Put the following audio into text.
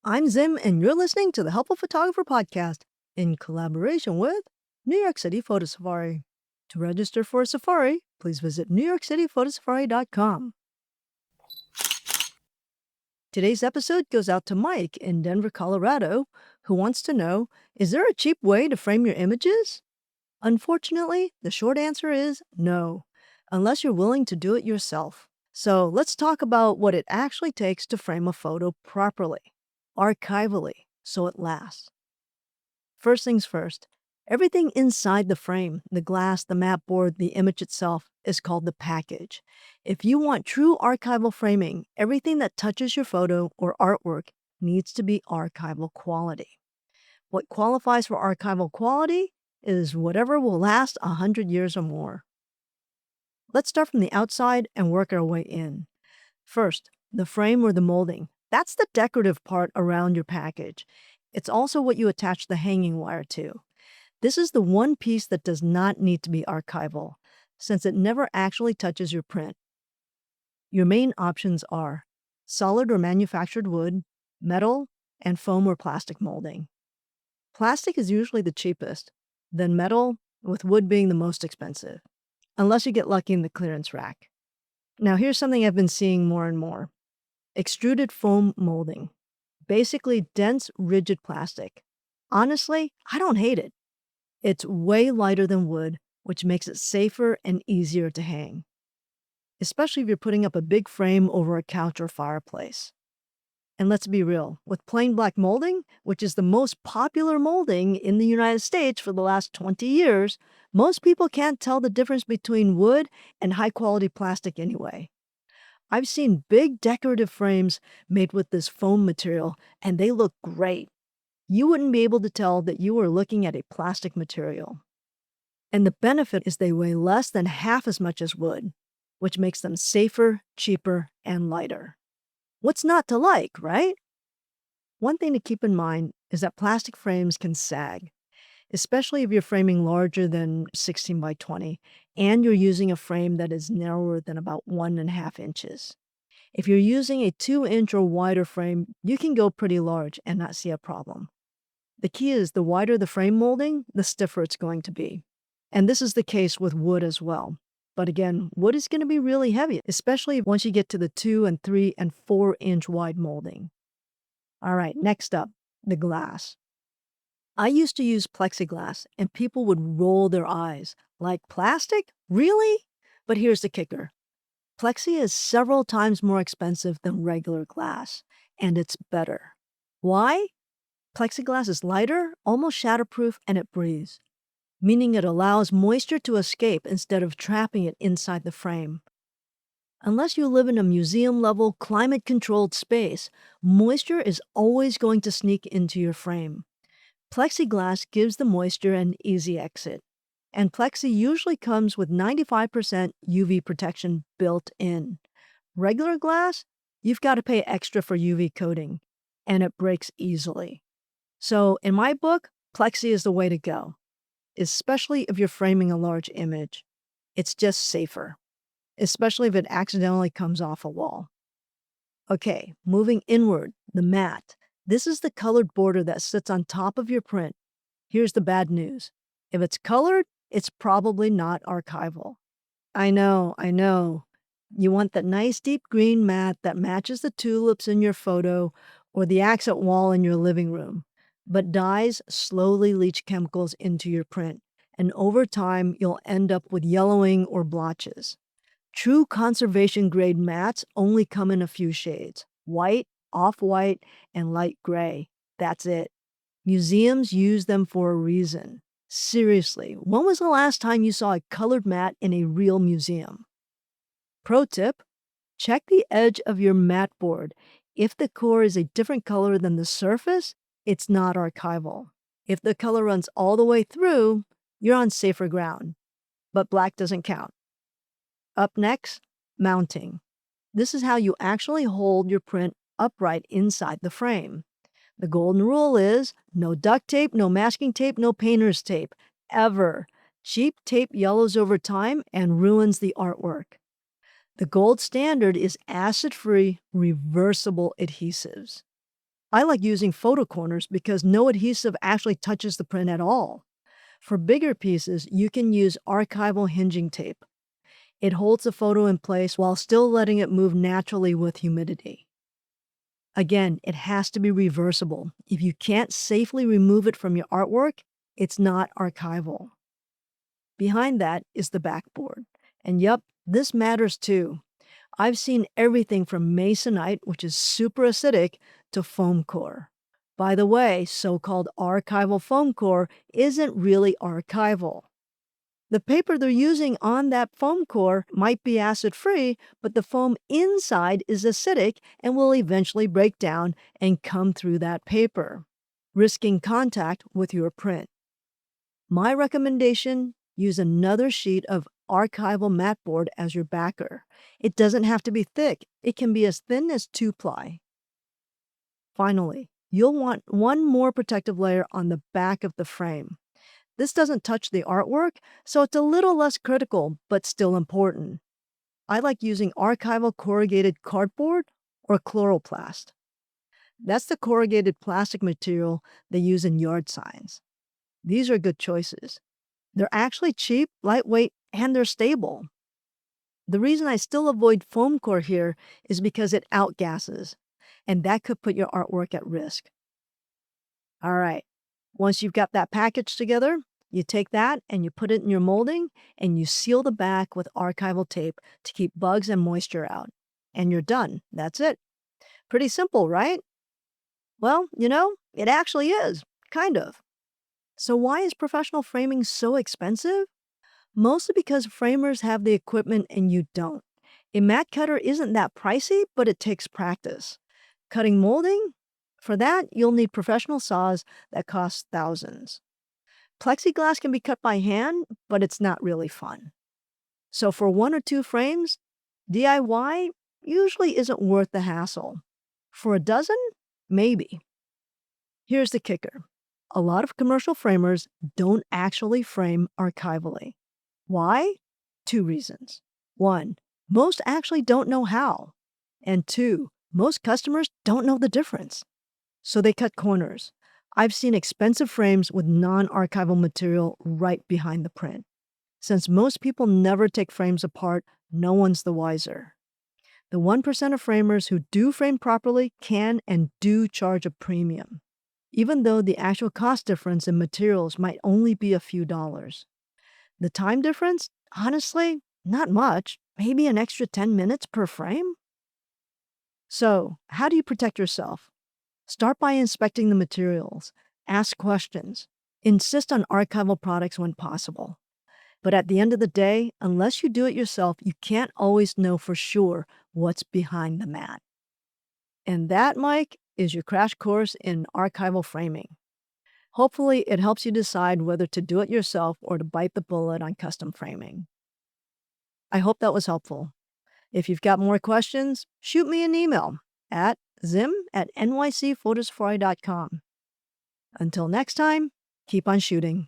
I'm Zim, and you're listening to the Helpful Photographer Podcast in collaboration with New York City Photo Safari. To register for a safari, please visit newyorkcityphotosafari.com. Today's episode goes out to Mike in Denver, Colorado, who wants to know, is there a cheap way to frame your images? Unfortunately, the short answer is no, unless you're willing to do it yourself. So let's talk about what it actually takes to frame a photo properly, archivally, so it lasts. First things first, everything inside the frame, the glass, the mat board, the image itself, is called the package. If you want true archival framing, everything that touches your photo or artwork needs to be archival quality. What qualifies for archival quality is whatever will last 100 years or more. Let's start from the outside and work our way in. First, the frame or the molding. That's the decorative part around your package. It's also what you attach the hanging wire to. This is the one piece that does not need to be archival, since it never actually touches your print. Your main options are solid or manufactured wood, metal, and foam or plastic molding. Plastic is usually the cheapest, then metal, with wood being the most expensive, unless you get lucky in the clearance rack. Now here's something I've been seeing more and more. Extruded foam molding. Basically dense, rigid plastic. Honestly, I don't hate it. It's way lighter than wood, which makes it safer and easier to hang, especially if you're putting up a big frame over a couch or fireplace. And let's be real, with plain black molding, which is the most popular molding in the United States for the last 20 years, most people can't tell the difference between wood and high-quality plastic anyway. I've seen big decorative frames made with this foam material, and they look great. You wouldn't be able to tell that you were looking at a plastic material. And the benefit is they weigh less than half as much as wood, which makes them safer, cheaper, and lighter. What's not to like, right? One thing to keep in mind is that plastic frames can sag, especially if you're framing larger than 16 by 20, and you're using a frame that is narrower than about 1.5 inches. If you're using a 2-inch or wider frame, you can go pretty large and not see a problem. The key is the wider the frame molding, the stiffer it's going to be. And this is the case with wood as well. But again, wood is going to be really heavy, especially once you get to the 2 and 3 and 4-inch wide molding. All right, next up, the glass. I used to use plexiglass, and people would roll their eyes. Like plastic? Really? But here's the kicker. Plexi is several times more expensive than regular glass, and it's better. Why? Plexiglass is lighter, almost shatterproof, and it breathes, meaning it allows moisture to escape instead of trapping it inside the frame. Unless you live in a museum-level, climate-controlled space, moisture is always going to sneak into your frame. Plexiglass gives the moisture an easy exit, and Plexi usually comes with 95% UV protection built in. Regular glass, you've got to pay extra for UV coating, and it breaks easily. So in my book, Plexi is the way to go, especially if you're framing a large image. It's just safer, especially if it accidentally comes off a wall. Okay, moving inward, the mat. This is the colored border that sits on top of your print. Here's the bad news. If it's colored, it's probably not archival. I know. You want that nice deep green mat that matches the tulips in your photo or the accent wall in your living room. But dyes slowly leach chemicals into your print, and over time, you'll end up with yellowing or blotches. True conservation-grade mats only come in a few shades: white, off-white, and light gray. That's it. Museums use them for a reason. Seriously, when was the last time you saw a colored mat in a real museum? Pro tip: check the edge of your mat board. If the core is a different color than the surface, it's not archival. If the color runs all the way through, you're on safer ground. But black doesn't count. Up next, mounting. This is how you actually hold your print upright inside the frame. The golden rule is no duct tape, no masking tape, no painter's tape, ever. Cheap tape yellows over time and ruins the artwork. The gold standard is acid-free, reversible adhesives. I like using photo corners because no adhesive actually touches the print at all. For bigger pieces, you can use archival hinging tape. It holds the photo in place while still letting it move naturally with humidity. Again, it has to be reversible. If you can't safely remove it from your artwork, it's not archival. Behind that is the backboard. And yep, this matters too. I've seen everything from masonite, which is super acidic, to foam core. By the way, so-called archival foam core isn't really archival. The paper they're using on that foam core might be acid-free, but the foam inside is acidic and will eventually break down and come through that paper, risking contact with your print. My recommendation, use another sheet of archival mat board as your backer. It doesn't have to be thick. It can be as thin as 2-ply. Finally, you'll want one more protective layer on the back of the frame. This doesn't touch the artwork, so it's a little less critical, but still important. I like using archival corrugated cardboard or chloroplast. That's the corrugated plastic material they use in yard signs. These are good choices. They're actually cheap, lightweight, and they're stable. The reason I still avoid foam core here is because it outgasses, and that could put your artwork at risk. All right, once you've got that package together, you take that and you put it in your molding and you seal the back with archival tape to keep bugs and moisture out. And you're done. That's it. Pretty simple, right? Well, it actually is. Kind of. So why is professional framing so expensive? Mostly because framers have the equipment and you don't. A mat cutter isn't that pricey, but it takes practice. Cutting molding? For that, you'll need professional saws that cost thousands. Plexiglass can be cut by hand, but it's not really fun. So for 1 or 2 frames, DIY usually isn't worth the hassle. For a dozen, maybe. Here's the kicker. A lot of commercial framers don't actually frame archivally. Why? 2 reasons. 1, most actually don't know how. And 2, most customers don't know the difference. So they cut corners. I've seen expensive frames with non-archival material right behind the print. Since most people never take frames apart, no one's the wiser. The 1% of framers who do frame properly can and do charge a premium, even though the actual cost difference in materials might only be a few dollars. The time difference? Honestly, not much. Maybe an extra 10 minutes per frame? So, how do you protect yourself? Start by inspecting the materials. Ask questions. Insist on archival products when possible. But at the end of the day, unless you do it yourself, you can't always know for sure what's behind the mat. And that, Mike, is your crash course in archival framing. Hopefully, it helps you decide whether to do it yourself or to bite the bullet on custom framing. I hope that was helpful. If you've got more questions, shoot me an email at zim@nycphotosaffari.com. Until next time, keep on shooting.